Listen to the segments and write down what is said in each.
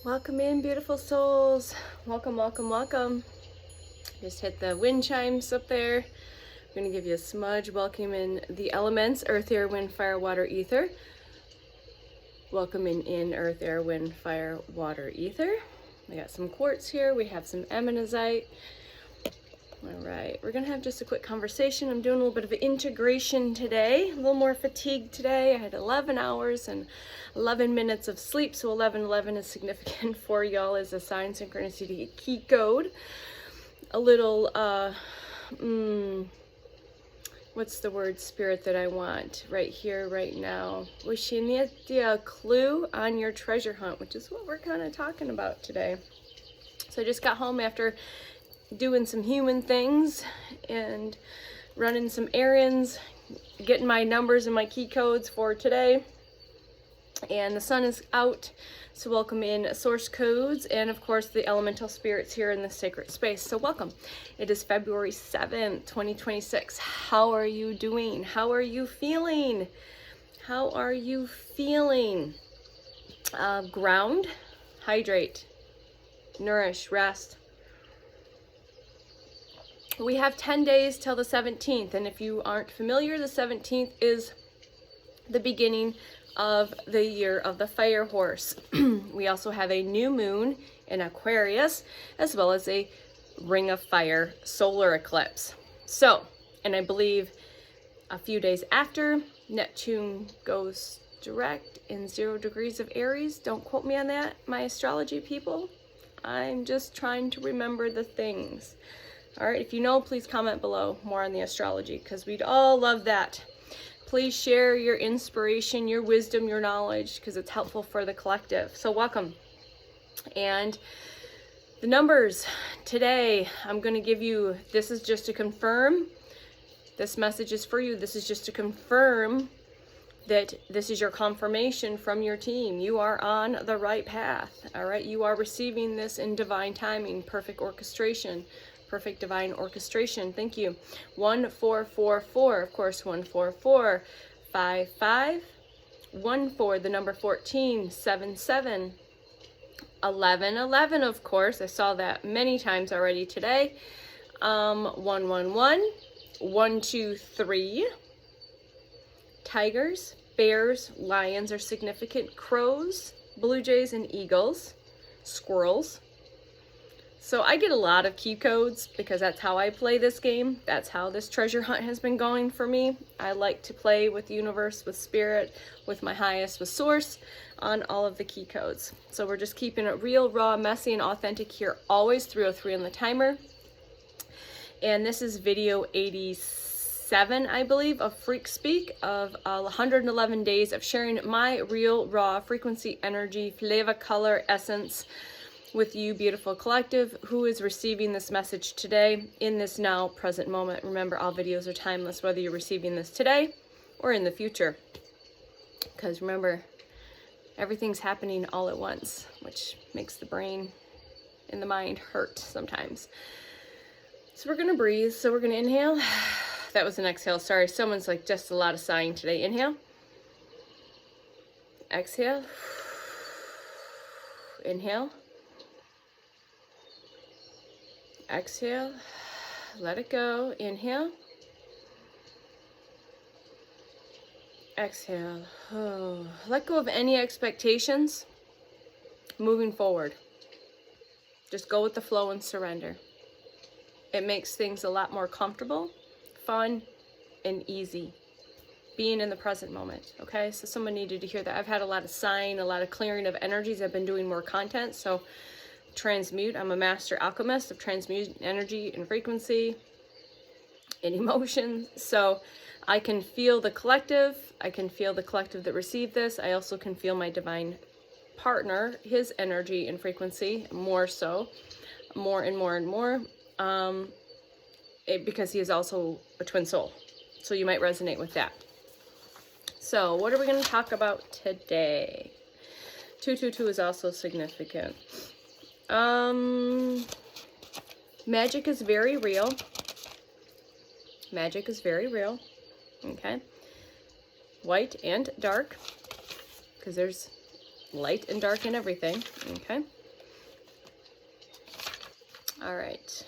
Welcome in, beautiful souls. Welcome, welcome, welcome. Just hit the wind chimes up there. I'm going to give you a smudge. Welcome in the elements, earth, air, wind, fire, water, ether. Welcoming in earth, air, wind, fire, water, ether. We got some quartz here. We have some ammonite. All right, we're going to have just a quick conversation. I'm doing a little bit of integration today. A little more fatigued today. I had 11 hours and 11 minutes of sleep, so 1111 is significant for y'all as a sign synchronicity key code. A little, what's the word, spirit, that I want right here, right now? Wishing you a clue on your treasure hunt, which is what we're kind of talking about today. So I just got home after doing some human things and running some errands, getting my numbers and my key codes for today. And the sun is out, so welcome in source codes and of course the elemental spirits here in the sacred space. So welcome. It is February 7th, 2026. How are you doing? How are you feeling? How are you feeling? Ground, hydrate, nourish, rest. We have 10 days till the 17th, and if you aren't familiar, the 17th is the beginning of the year of the fire horse. We also have a new moon in Aquarius, as well as a ring of fire solar eclipse. So, and I believe a few days after, Neptune goes direct in 0 degrees of Aries. Don't quote me on that, my astrology people. I'm just trying to remember the things. All right, if you know, please comment below more on the astrology, because we'd all love that. Please share your inspiration, your wisdom, your knowledge, because it's helpful for the collective. So welcome. And the numbers today, I'm going to give you, this is just to confirm, this message is for you. This is just to confirm that this is your confirmation from your team. You are on the right path. All right, you are receiving this in divine timing, perfect orchestration. Perfect divine orchestration. Thank you. 1444, of course, 144, 55, 14, the number 14, 77, 1111, of course. I saw that many times already today. 111, 123. Tigers, bears, lions are significant. Crows, blue jays, and eagles. Squirrels. So I get a lot of key codes because that's how I play this game. That's how this treasure hunt has been going for me. I like to play with the universe, with spirit, with my highest, with source on all of the key codes. So we're just keeping it real, raw, messy, and authentic here. Always 303 on the timer. And this is video 87, I believe, of FreQSpeak, of 111 days of sharing my real, raw frequency, energy, flavor, color, essence, with you, beautiful collective, who is receiving this message today in this now present moment. Remember, all videos are timeless, whether you're receiving this today or in the future. Because remember, everything's happening all at once, which makes the brain and the mind hurt sometimes. So we're going to breathe. So we're going to inhale. That was an exhale. Sorry, someone's like just a lot of sighing today. Inhale. Exhale. Inhale. Exhale, let it go. Inhale, exhale. Oh, let go of any expectations moving forward. Just go with the flow and surrender. It makes things a lot more comfortable, fun, and easy. Being in the present moment, okay? So someone needed to hear that. I've had a lot of sighing, a lot of clearing of energies. I've been doing more content, so transmute. I'm a master alchemist of transmuting energy and frequency and emotions. So I can feel the collective. I can feel the collective that received this. I also can feel my divine partner, his energy and frequency, more so, more and more and more, because he is also a twin soul. So you might resonate with that. So what are we going to talk about today? 222 is also significant. Magic is very real. Magic is very real. Okay. White and dark, because there's light and dark and everything, okay? All right,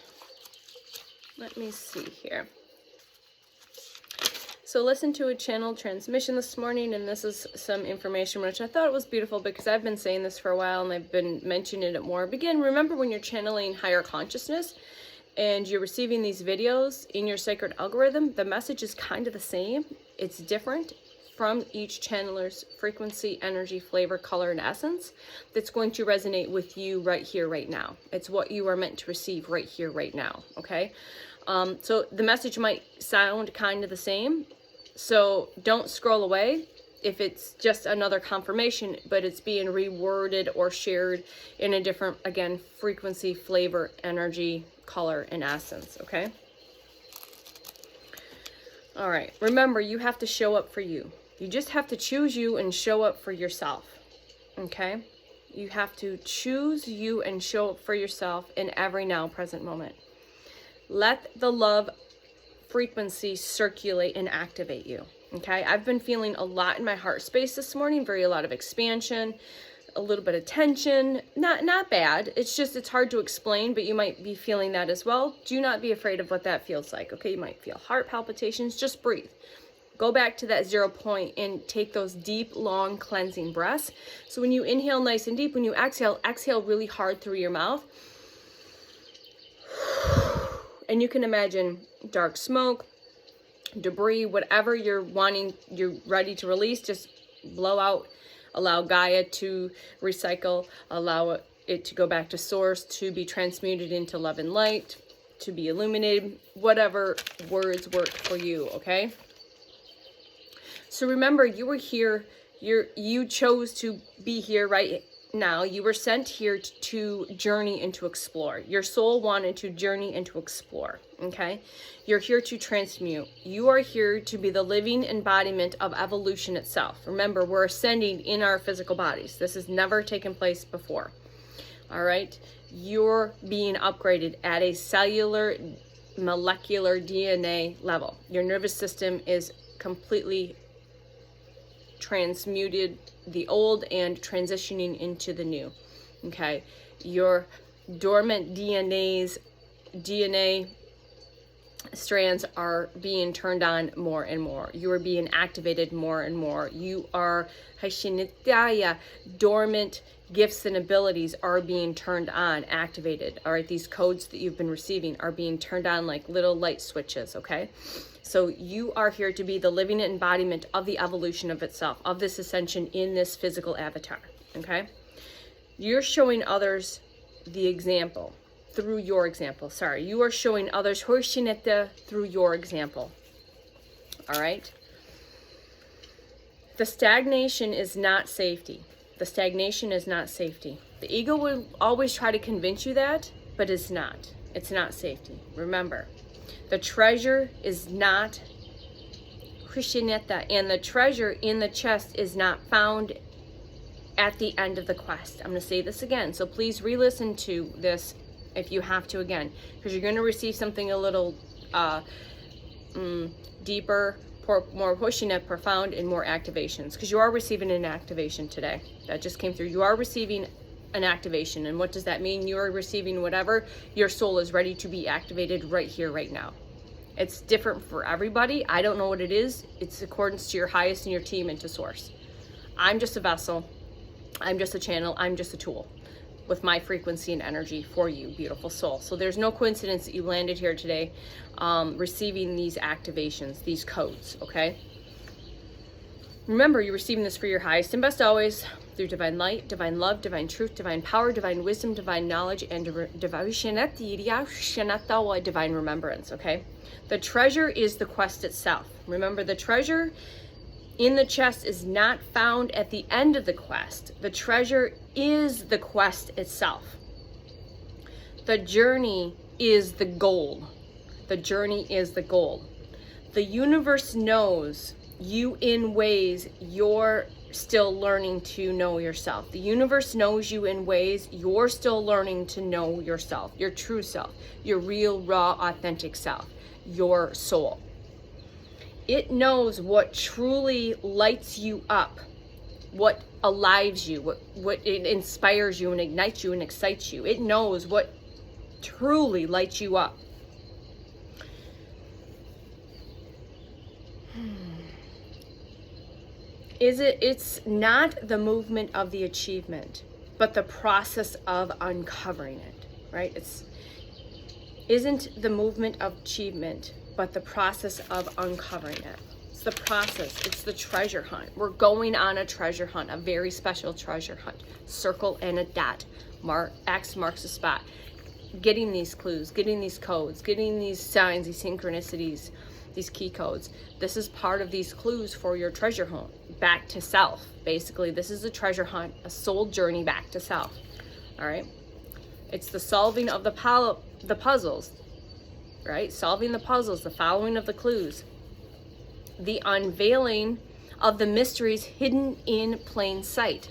let me see here. So listen to a channel transmission this morning, and this is some information which I thought was beautiful because I've been saying this for a while and I've been mentioning it more. But again, remember when you're channeling higher consciousness and you're receiving these videos in your sacred algorithm, the message is kind of the same. It's different from each channeler's frequency, energy, flavor, color, and essence that's going to resonate with you right here, right now. It's what you are meant to receive right here, right now, okay? So the message might sound kind of the same, so don't scroll away if it's just another confirmation, but it's being reworded or shared in a different, again, frequency, flavor, energy, color, and essence, okay? All right, remember, you have to show up for you. You just have to choose you and show up for yourself, okay? You have to choose you and show up for yourself in every now present moment. Let the love frequency circulate and activate you, okay? I've been feeling a lot in my heart space this morning, a lot of expansion, a little bit of tension. Not bad. It's just, it's hard to explain, but you might be feeling that as well. Do not be afraid of what that feels like, okay? You might feel heart palpitations. Just breathe. Go back to that 0 point and take those deep, long, cleansing breaths. So when you inhale nice and deep, when you exhale, exhale really hard through your mouth. And you can imagine dark smoke, debris, whatever you're ready to release, just blow out. Allow Gaia to recycle, allow it to go back to source, to be transmuted into love and light, to be illuminated, whatever words work for you, okay? So remember, you were here, you chose to be here right now. You were sent here to journey and to explore. Your soul wanted to journey and to explore, okay? You're here to transmute. You are here to be the living embodiment of evolution itself. Remember, we're ascending in our physical bodies. This has never taken place before, all right? You're being upgraded at a cellular, molecular DNA level. Your nervous system is completely transmuted, the old, and transitioning into the new, okay? Your dormant DNA strands are being turned on more and more. You are being activated more and more. You are dormant gifts and abilities are being turned on, activated. All right, these codes that you've been receiving are being turned on like little light switches, okay? So you are here to be the living embodiment of the evolution of itself, of this ascension in this physical avatar, okay? You're showing others the example through your example. Sorry, you are showing others through your example, all right? The stagnation is not safety. The stagnation is not safety. The ego will always try to convince you that, but it's not. It's not safety. Remember, the treasure is not Krishneta, and the treasure in the chest is not found at the end of the quest. I'm going to say this again, so please re-listen to this if you have to again, because you're going to receive something a little deeper, more Krishneta, profound, and more activations, because you are receiving an activation today. That just came through. You are receiving an activation, and what does that mean? You are receiving whatever your soul is ready to be activated right here, right now. It's different for everybody. I don't know what it is. It's accordance to your highest and your team and to source. I'm just a vessel. I'm just a channel. I'm just a tool with my frequency and energy for you, beautiful soul. So there's no coincidence that you landed here today receiving these activations, these codes, okay? Remember, you're receiving this for your highest and best always, through divine light, divine love, divine truth, divine power, divine wisdom, divine knowledge, and divine remembrance, okay? The treasure is the quest itself. Remember, the treasure in the chest is not found at the end of the quest. The treasure is the quest itself. The journey is the goal. The journey is the goal. The universe knows you in ways you're still learning to know yourself. The universe knows you in ways you're still learning to know yourself, your true self, your real, raw, authentic self, your soul. It knows what truly lights you up. what alives you, what it inspires you and ignites you and excites you. It knows what truly lights you up. It's not the movement of the achievement, but the process of uncovering it, right? Isn't the movement of achievement, but the process of uncovering it. It's the process, it's the treasure hunt. We're going on a treasure hunt, a very special treasure hunt. Circle and a dot. X marks a spot. Getting these clues, getting these codes, getting these signs, these synchronicities, these key codes. This is part of these clues for your treasure hunt, back to self. Basically, this is a treasure hunt, a soul journey back to self. All right? It's the solving of the puzzles, right? Solving the puzzles, the following of the clues, the unveiling of the mysteries hidden in plain sight.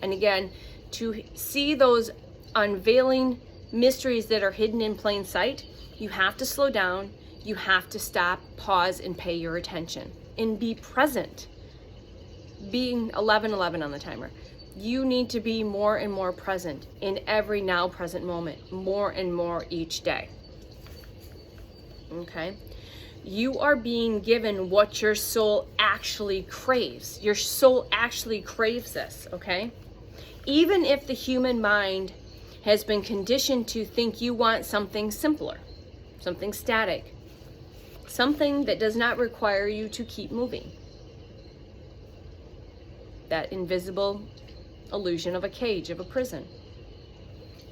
And again, to see those unveiling mysteries that are hidden in plain sight, you have to slow down. You have to stop, pause, and pay your attention and be present. Being 11:11 on the timer. You need to be more and more present in every now present moment, more and more each day. Okay? You are being given what your soul actually craves. Your soul actually craves this, okay? Even if the human mind has been conditioned to think you want something simpler, something static, something that does not require you to keep moving. That invisible illusion of a cage, of a prison.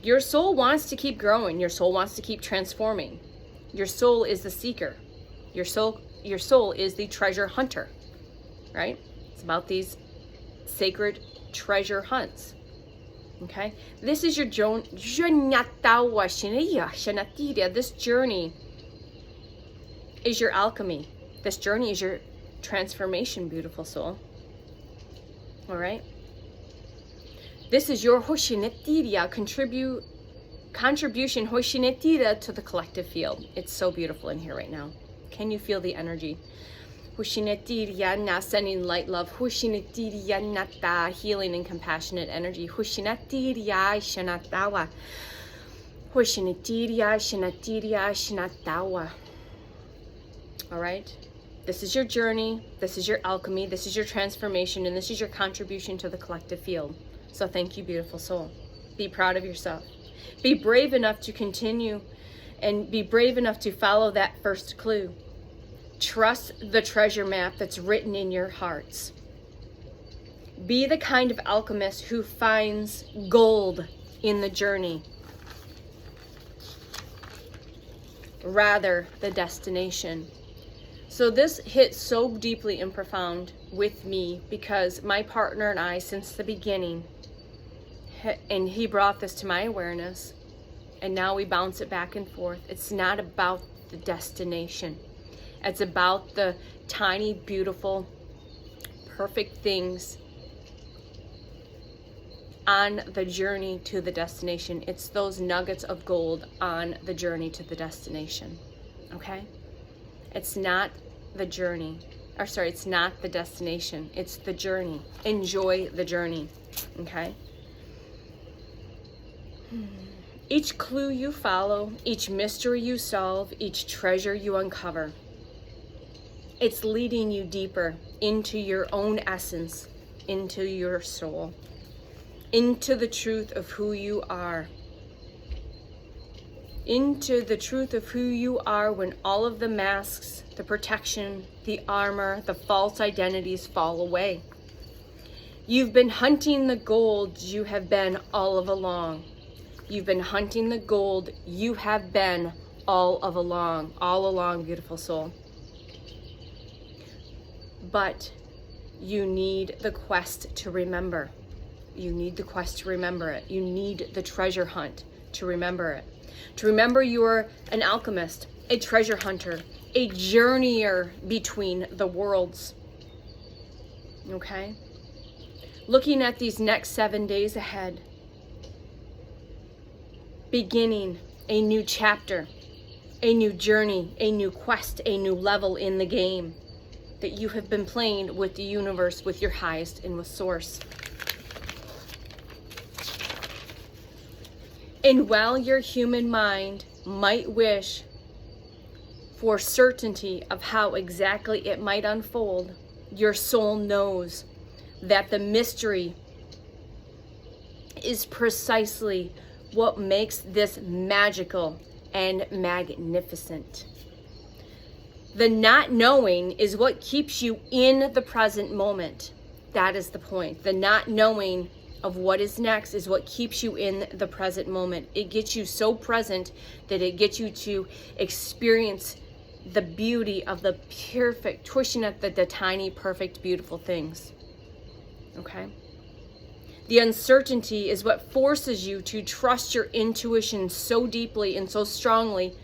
Your soul wants to keep growing. Your soul wants to keep transforming. Your soul is the seeker. Your soul is the treasure hunter, right? It's about these sacred treasure hunts. Okay? This is your this journey is your alchemy. This journey is your transformation, beautiful soul. All right? This is your hoshinetiria contribution hoshinetira to the collective field. It's so beautiful in here right now. Can you feel the energy? Hoshinetiria na, sending light, love. Hoshinetiria nata, healing and compassionate energy. Hoshinetiria shanatawa. Hoshinetiria shanatiria shanatawa. All right? This is your journey. This is your alchemy. This is your transformation. And this is your contribution to the collective field. So thank you, beautiful soul. Be proud of yourself. Be brave enough to continue and be brave enough to follow that first clue. Trust the treasure map that's written in your hearts. Be the kind of alchemist who finds gold in the journey, rather the destination. So this hit so deeply and profound with me because my partner and I, since the beginning, and he brought this to my awareness, and now we bounce it back and forth. It's not about the destination. It's about the tiny, beautiful, perfect things on the journey to the destination. It's those nuggets of gold on the journey to the destination. Okay? It's not the journey. It's not the destination. It's the journey. Enjoy the journey. Okay? Each clue you follow, each mystery you solve, each treasure you uncover, it's leading you deeper into your own essence, into your soul, into the truth of who you are. Into the truth of who you are when all of the masks, the protection, the armor, the false identities fall away. You've been hunting the gold you have been all of along. You've been hunting the gold you have been all along, beautiful soul. But you need the quest to remember. You need the quest to remember it. You need the treasure hunt to remember it. To remember you're an alchemist, a treasure hunter, a journeyer between the worlds. Okay? Looking at these next 7 days ahead, beginning a new chapter, a new journey, a new quest, a new level in the game. that you have been playing with the universe, with your highest, and with source. And while your human mind might wish for certainty of how exactly it might unfold, your soul knows that the mystery is precisely what makes this magical and magnificent. The not knowing is what keeps you in the present moment. That is the point. The not knowing of what is next is what keeps you in the present moment. It gets you so present that it gets you to experience the beauty of the perfect, twishing at the tiny, perfect, beautiful things. Okay? The uncertainty is what forces you to trust your intuition so deeply and so strongly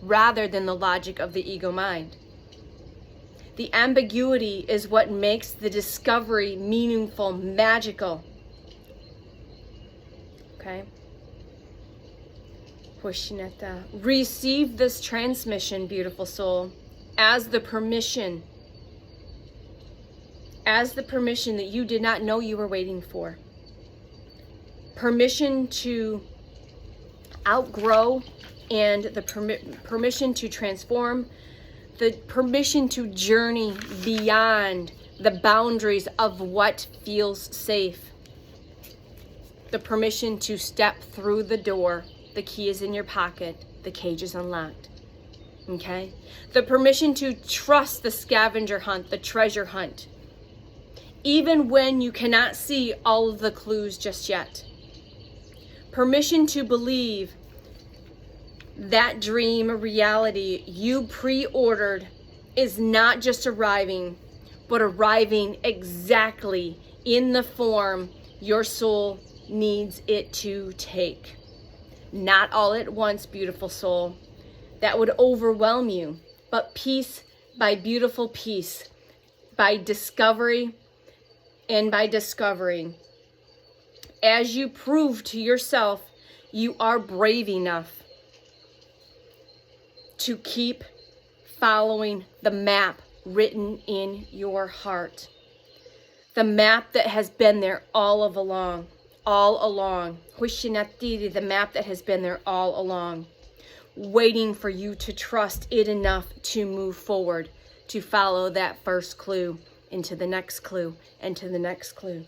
rather than the logic of the ego mind. The ambiguity is what makes the discovery meaningful, magical. Okay? Receive this transmission, beautiful soul, as the permission that you did not know you were waiting for. Permission to outgrow, and the permission to transform, the permission to journey beyond the boundaries of what feels safe, the permission to step through the door. The key is in your pocket, the cage is unlocked. Okay? The permission to trust the scavenger hunt, the treasure hunt, even when you cannot see all of the clues just yet. Permission to believe that dream reality you pre-ordered is not just arriving, but arriving exactly in the form your soul needs it to take. Not all at once, beautiful soul. That would overwhelm you, but piece by beautiful piece, by discovery and by discovering. As you prove to yourself, you are brave enough to keep following the map written in your heart. The map that has been there all along. The map that has been there all along. Waiting for you to trust it enough to move forward, to follow that first clue into the next clue and to the next clue.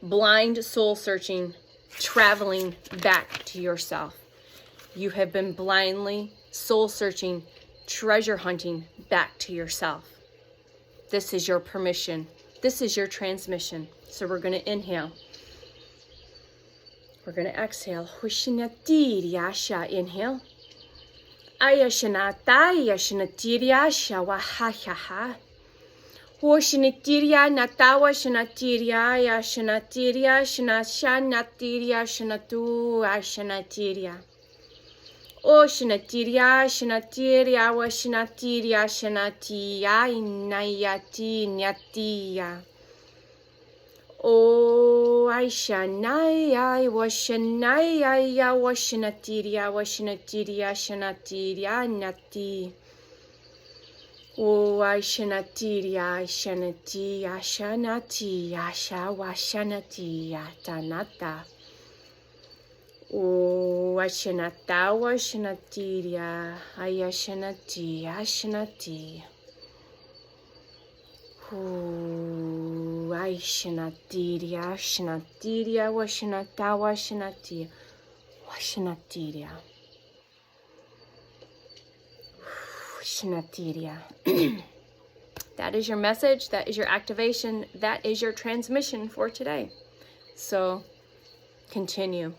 Blind soul searching, traveling back to yourself. You have been blindly soul searching, treasure hunting back to yourself. This is your permission. This is your transmission. So we're going to inhale. We're going to exhale. Inhale. Washanatiria natawa shanatiria yashanatiria shanashanatiria shanatu ashanatiria. O shanatiria shanatiria washanatiria shanatia inayati nyatia. O aishanaya washanaya washanatiria washanatiria shanatiria nati. O Aishanati, Aishanati, Ashanati, Asha Washanati, Atanata. O Ashanata, Washanati, Ayashanati, Ashanati. O Aishanati, Ashanati, Washanata, Washanati, Washanati. That is your message. That is your activation. That is your transmission for today. So continue.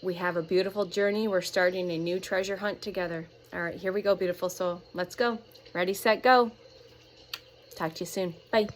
We have a beautiful journey. We're starting a new treasure hunt together. All right, here we go, beautiful soul. Let's go. Ready, set, go. Talk to you soon. Bye.